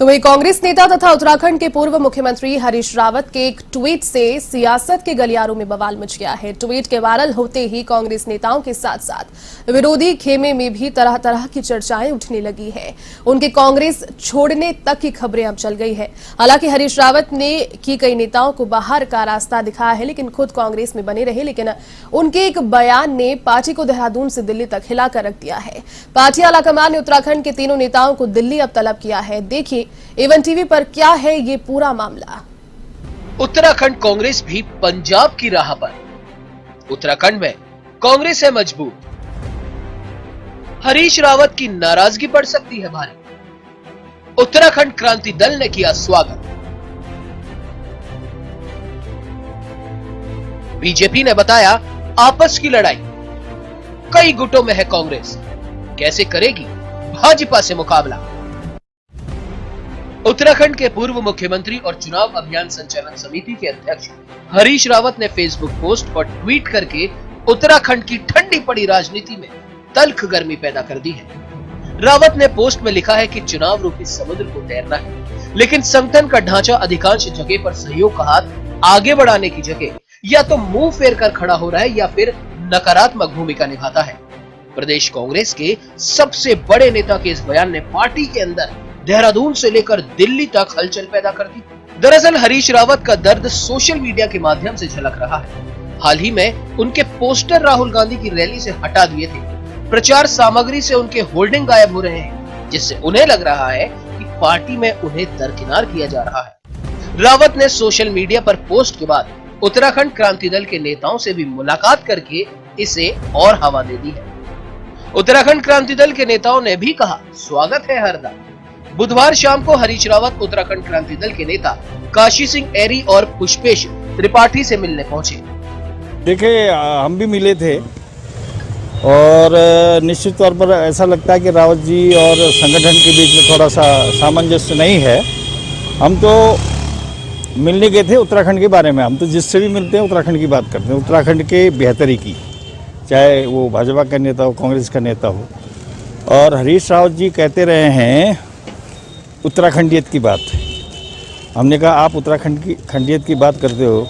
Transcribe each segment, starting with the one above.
तो वही कांग्रेस नेता तथा उत्तराखंड के पूर्व मुख्यमंत्री हरीश रावत के एक ट्वीट से सियासत के गलियारों में बवाल मच गया है। ट्वीट के वायरल होते ही कांग्रेस नेताओं के साथ साथ विरोधी खेमे में भी तरह तरह की चर्चाएं उठने लगी है। उनके कांग्रेस छोड़ने तक की खबरें अब चल गई है। हालांकि हरीश रावत ने की कई नेताओं को बाहर का रास्ता दिखाया है, लेकिन खुद कांग्रेस में बने रहे। लेकिन उनके एक बयान ने पार्टी को देहरादून से दिल्ली तक हिलाकर रख दिया है। पार्टी आलाकमान ने उत्तराखंड के तीनों नेताओं को दिल्ली अब तलब किया है। देखिए एवन टीवी पर क्या है ये पूरा मामला। उत्तराखंड कांग्रेस भी पंजाब की राह पर। उत्तराखंड में कांग्रेस है मजबूत। हरीश रावत की नाराजगी बढ़ सकती है भारी। उत्तराखंड क्रांति दल ने किया स्वागत। बीजेपी ने बताया आपस की लड़ाई। कई गुटों में है कांग्रेस, कैसे करेगी भाजपा से मुकाबला। उत्तराखंड के पूर्व मुख्यमंत्री और चुनाव अभियान संचालन समिति के अध्यक्ष हरीश रावत ने फेसबुक पोस्ट और ट्वीट करके उत्तराखंड की ठंडी पड़ी राजनीति में तल्ख गर्मी पैदा कर दी है। रावत ने पोस्ट में लिखा है कि चुनाव रूपी समुद्र को तैरना है, लेकिन संगठन का ढांचा अधिकांश जगह पर सहयोग का हाथ आगे बढ़ाने की जगह या तो मुंह फेर कर खड़ा हो रहा है या फिर नकारात्मक भूमिका निभाता है। प्रदेश कांग्रेस के सबसे बड़े नेता के इस बयान ने पार्टी के अंदर देहरादून से लेकर दिल्ली तक हलचल पैदा कर दी। दरअसल हरीश रावत का दर्द सोशल मीडिया के माध्यम से झलक रहा है। हाल ही में उनके पोस्टर राहुल गांधी की रैली से हटा दिए थे। प्रचार सामग्री से उनके होर्डिंग गायब हो रहे हैं, जिससे उन्हें लग रहा है कि पार्टी में उन्हें दरकिनार किया जा रहा है। रावत ने सोशल मीडिया पर पोस्ट के बाद उत्तराखंड क्रांति दल के नेताओं से भी मुलाकात करके इसे और हवा दे दी है। उत्तराखंड क्रांति दल के नेताओं ने भी कहा स्वागत है हरदा। बुधवार शाम को हरीश रावत उत्तराखंड क्रांति दल के नेता काशी सिंह एरी और पुष्पेश त्रिपाठी से मिलने पहुंचे। देखिए हम भी मिले थे और निश्चित तौर पर ऐसा लगता है कि रावत जी और संगठन के बीच में थोड़ा सा सामंजस्य नहीं है। हम तो मिलने गए थे उत्तराखंड के बारे में। हम तो जिससे भी मिलते हैं उत्तराखंड की बात करते हैं, उत्तराखंड के बेहतरी की, चाहे वो भाजपा का नेता हो, कांग्रेस का नेता हो। और हरीश रावत जी कहते रहे हैं उत्तराखंडियत की बात। हमने कहा आप उत्तराखंड की खंडियत की बात करते हो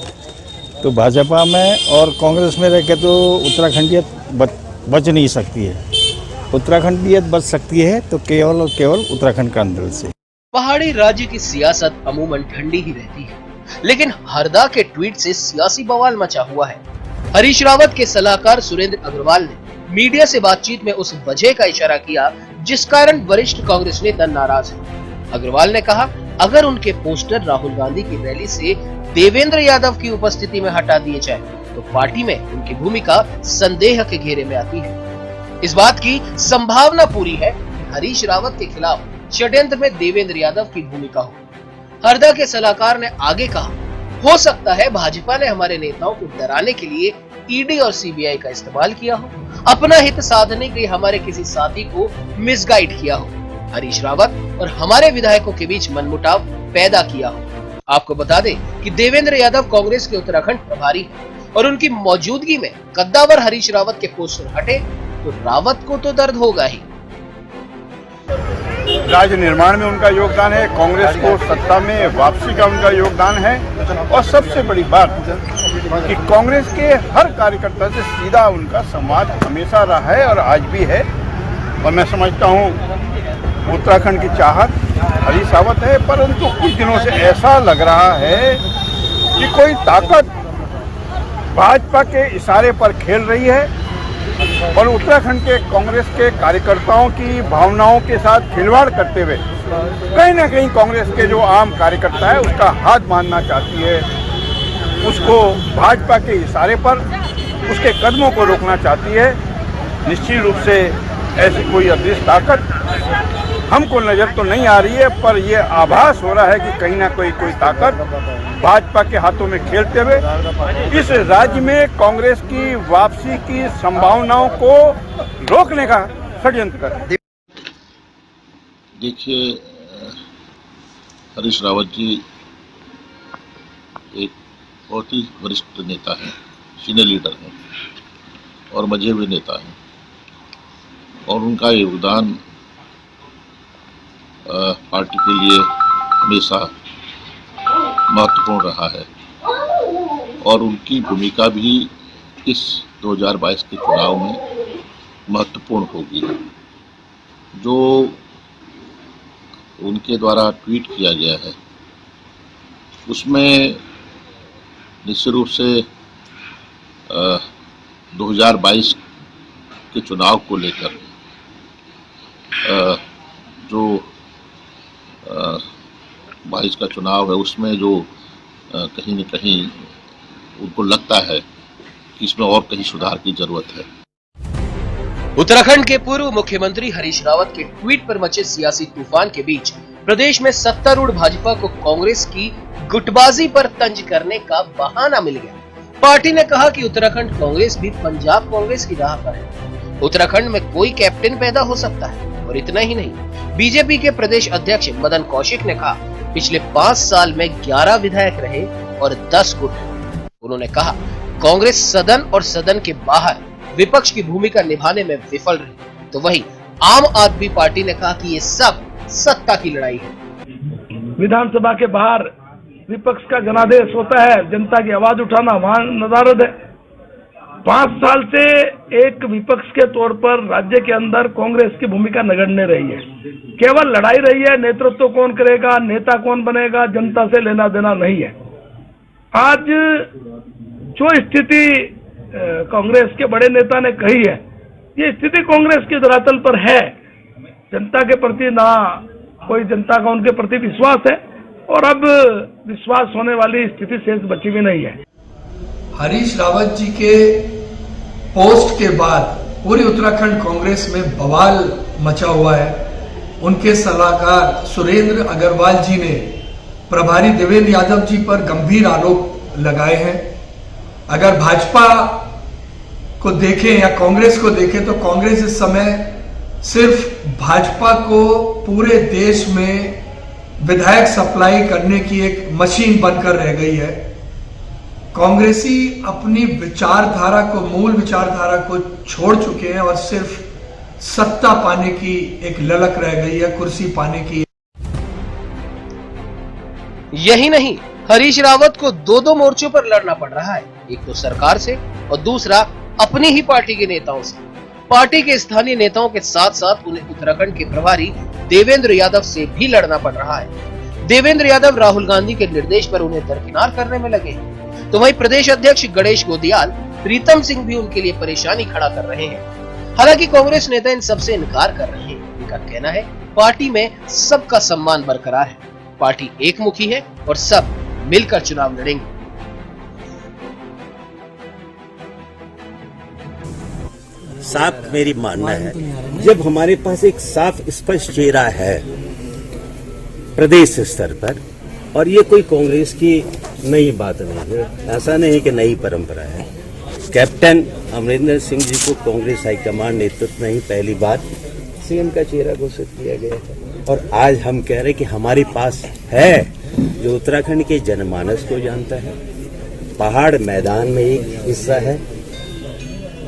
तो भाजपा में और कांग्रेस में रह के तो उत्तराखंडियत बच नहीं सकती है। उत्तराखंडियत बच सकती है तो केवल और केवल उत्तराखंड क्रांति दल से। पहाड़ी राज्य की सियासत अमूमन ठंडी ही रहती है, लेकिन हरदा के ट्वीट से सियासी बवाल मचा हुआ है। हरीश रावत के सलाहकार सुरेंद्र अग्रवाल ने मीडिया से बातचीत में उस वजह का इशारा किया जिस कारण वरिष्ठ कांग्रेस नेता नाराज है। अग्रवाल ने कहा अगर उनके पोस्टर राहुल गांधी की रैली से देवेंद्र यादव की उपस्थिति में हटा दिए जाए तो पार्टी में उनकी भूमिका संदेह के घेरे में आती है। इस बात की संभावना पूरी है कि हरीश रावत के खिलाफ षड्यंत्र में देवेंद्र यादव की भूमिका हो। हरदा के सलाहकार ने आगे कहा हो सकता है भाजपा ने हमारे नेताओं को डराने के लिए ईडी और सीबीआई का इस्तेमाल किया हो, अपना हित साधने के लिए हमारे किसी साथी को मिसगाइड किया हो, हरीश रावत और हमारे विधायकों के बीच मनमुटाव पैदा किया हो। आपको बता दें कि देवेंद्र यादव कांग्रेस के उत्तराखंड प्रभारी हैं और उनकी मौजूदगी में कद्दावर हरीश रावत के पोस्टर हटे तो रावत को तो दर्द होगा ही। राज्य निर्माण में उनका योगदान है, कांग्रेस को सत्ता में वापसी का उनका योगदान है और सबसे बड़ी बात कि कांग्रेस के हर कार्यकर्ता से सीधा उनका संवाद हमेशा रहा है और आज भी है। और मैं समझता हूँ उत्तराखंड की चाहत हरीश रावत है, परंतु कुछ दिनों से ऐसा लग रहा है कि कोई ताकत भाजपा के इशारे पर खेल रही है और उत्तराखंड के कांग्रेस के कार्यकर्ताओं की भावनाओं के साथ खिलवाड़ करते हुए कहीं ना कहीं कांग्रेस के जो आम कार्यकर्ता है उसका हाथ बांधना चाहती है, उसको भाजपा के इशारे पर उसके कदमों को रोकना चाहती है। निश्चित रूप से ऐसी कोई अदृश्य ताकत हमको नजर तो नहीं आ रही है, पर यह आभास हो रहा है कि कहीं ना कोई ताकत भाजपा के हाथों में खेलते हुए इस राज्य में कांग्रेस की वापसी की संभावनाओं को रोकने का षड्यंत्र कर रहे हैं। देखिए हरीश रावत जी एक बहुत ही वरिष्ठ नेता हैं, सीनियर लीडर हैं और मजहबी नेता हैं और उनका योगदान पार्टी के लिए हमेशा महत्वपूर्ण रहा है और उनकी भूमिका भी इस 2022 के चुनाव में महत्वपूर्ण होगी। जो उनके द्वारा ट्वीट किया गया है उसमें निश्चित रूप से 2022 के चुनाव को लेकर जो 22 का चुनाव है उसमें जो कहीं न कहीं उनको लगता है कि इसमें और कहीं सुधार की जरूरत है। उत्तराखंड के पूर्व मुख्यमंत्री हरीश रावत के ट्वीट पर मचे सियासी तूफान के बीच प्रदेश में सत्तारूढ़ भाजपा को कांग्रेस की गुटबाजी पर तंज करने का बहाना मिल गया। पार्टी ने कहा कि उत्तराखंड कांग्रेस भी पंजाब कांग्रेस की राह पर है। उत्तराखंड में कोई कैप्टन पैदा हो सकता है और इतना ही नहीं, बीजेपी के प्रदेश अध्यक्ष मदन कौशिक ने कहा पिछले 5 साल में 11 विधायक रहे और 10 गुट। उन्होंने कहा कांग्रेस सदन और सदन के बाहर विपक्ष की भूमिका निभाने में विफल रही, तो वहीं आम आदमी पार्टी ने कहा कि ये सब सत्ता की लड़ाई है। विधानसभा के बाहर विपक्ष का जनादेश होता है, जनता की आवाज उठाना वहां नदारद है। 5 साल से एक विपक्ष के तौर पर राज्य के अंदर कांग्रेस की भूमिका नगण्य रही है। केवल लड़ाई रही है, नेतृत्व कौन करेगा, नेता कौन बनेगा, जनता से लेना देना नहीं है। आज जो स्थिति कांग्रेस के बड़े नेता ने कही है, ये स्थिति कांग्रेस के धरातल पर है। जनता के प्रति ना कोई जनता का उनके प्रति विश्वास है और अब विश्वास होने वाली स्थिति शेष बची भी नहीं है। हरीश रावत जी के पोस्ट के बाद पूरी उत्तराखंड कांग्रेस में बवाल मचा हुआ है। उनके सलाहकार सुरेंद्र अग्रवाल जी ने प्रभारी देवेंद्र यादव जी पर गंभीर आरोप लगाए हैं। अगर भाजपा को देखें या कांग्रेस को देखें तो कांग्रेस इस समय सिर्फ भाजपा को पूरे देश में विधायक सप्लाई करने की एक मशीन बनकर रह गई है। कांग्रेसी अपनी विचारधारा को, मूल विचारधारा को छोड़ चुके हैं और सिर्फ सत्ता पाने की एक ललक रह गई है, कुर्सी पाने की। यही नहीं, हरीश रावत को 2 मोर्चों पर लड़ना पड़ रहा है, एक तो सरकार से और दूसरा अपनी ही पार्टी के नेताओं से। पार्टी के स्थानीय नेताओं के साथ साथ उन्हें उत्तराखंड के प्रभारी देवेंद्र यादव से भी लड़ना पड़ रहा है। देवेंद्र यादव राहुल गांधी के निर्देश पर उन्हें दरकिनार करने में लगे हैं, तो वहीं प्रदेश अध्यक्ष गणेश गोदियाल, प्रीतम सिंह भी उनके लिए परेशानी खड़ा कर रहे हैं। हालांकि कांग्रेस नेता इन सबसे इनकार कर रहे हैं। उनका कहना है पार्टी में सबका सम्मान बरकरार है, पार्टी एकमुखी है और सब मिलकर चुनाव लड़ेंगे। साफ मेरी मानना है, जब हमारे पास एक साफ स्पष्ट चेहरा है प्रदेश स्तर पर, और ये कोई कांग्रेस की नई बात नहीं है, ऐसा नहीं कि नई परंपरा है। कैप्टन अमरिंदर सिंह जी को कांग्रेस हाईकमान नेतृत्व नहीं, पहली बार सीएम का चेहरा घोषित किया गया है। और आज हम कह रहे कि हमारे पास है जो उत्तराखंड के जनमानस को जानता है, पहाड़ मैदान में एक हिस्सा है,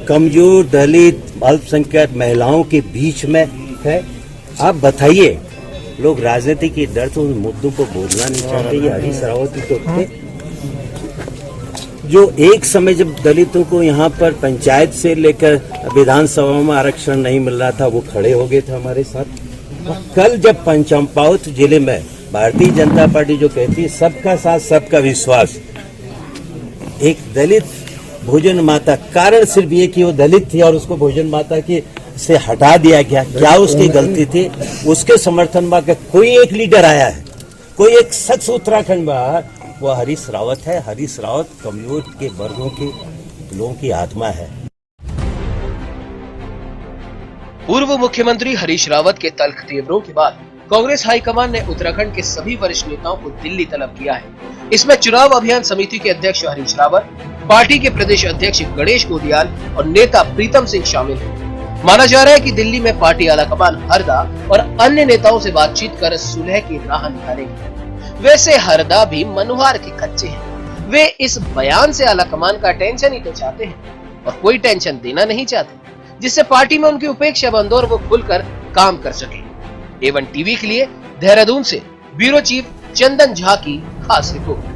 कमजोर दलित अल्पसंख्यक महिलाओं के बीच में है। आप बताइए, लोग राजनीति के डर से उन मुद्दों को बोलना नहीं चाहते। ये हरीश रावत तो थे जो एक समय जब दलितों को यहाँ पर पंचायत से लेकर विधानसभा में आरक्षण नहीं मिल रहा था, वो खड़े हो गए थे हमारे साथ। कल जब चंपावत जिले में भारतीय जनता पार्टी जो कहती है सबका साथ सबका विश्वास, एक दलित भोजन माता, कारण सिर्फ ये कि वो दलित थी और उसको भोजन माता की से हटा दिया गया, क्या उसकी गलती थी? उसके समर्थन में कोई एक लीडर आया है, कोई एक शख्स उत्तराखंड में, वो हरीश रावत है। हरीश रावत कमजोर के वर्गों के लोगों की आत्मा है। पूर्व मुख्यमंत्री हरीश रावत के तल्ख तेवरों के बाद कांग्रेस हाईकमान ने उत्तराखंड के सभी वरिष्ठ नेताओं को दिल्ली तलब किया है। इसमें चुनाव अभियान समिति के अध्यक्ष हरीश रावत, पार्टी के प्रदेश अध्यक्ष गणेश गोदियाल और नेता प्रीतम सिंह शामिल हैं। माना जा रहा है कि दिल्ली में पार्टी आलाकमान हरदा और अन्य नेताओं से बातचीत कर सुलह की राह निकालेंगे। वैसे हरदा भी मनुहार के कच्चे हैं। वे इस बयान से आलाकमान का टेंशन ही तो चाहते हैं और कोई टेंशन देना नहीं चाहते, जिससे पार्टी में उनकी उपेक्षा बंद और वो खुलकर काम कर सके। A1 टीवी के लिए देहरादून से ब्यूरो चीफ चंदन झा की खास रिपोर्ट।